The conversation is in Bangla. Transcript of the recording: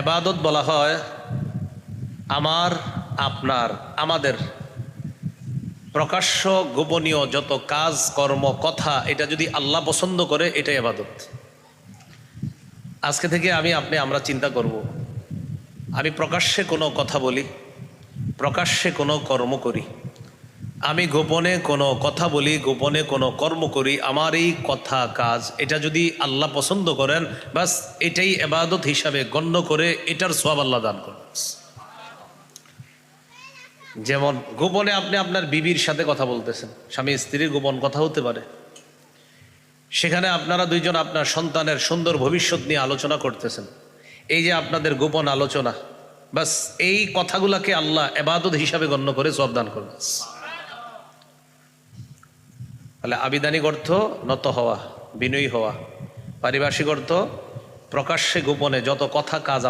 ইবাদত বলা হয় আমার, আপনার, আমাদের প্রকাশ্য গোপনীয় যত কাজ কর্ম কথা, এটা যদি আল্লাহ পছন্দ করে এটাই ইবাদত। আজকে থেকে আমরা চিন্তা করব, আমি প্রকাশ্যে কোনো কথা বলি, প্রকাশ্যে কোনো কর্ম করি, আমি গোপনে কোনো কথা বলি, গোপনে কোনো কর্ম করি, আমার এই কথা কাজ এটা যদি আল্লাহ পছন্দ করেন, বাস এটাই ইবাদত হিসাবে গণ্য করে এটার সওয়াব আল্লাহ দান করেন। যেমন গোপনে আপনি আপনার বিবির সাথে কথা বলতেছেন, স্বামী স্ত্রীর গোপন কথা হতে পারে, সেখানে আপনারা দুইজন আপনার সন্তানের সুন্দর ভবিষ্যৎ নিয়ে আলোচনা করতেছেন, এই যে আপনাদের গোপন আলোচনা, বাস এই কথাগুলাকে আল্লাহ ইবাদত হিসাবে গণ্য করে সওয়াব দান করবেন। তাহলে আবিধানিক অর্থ নত হওয়া, বিনয়ী হওয়া, পারিভাষিক অর্থ প্রকাশ্যে গোপনে যত কথা কাজ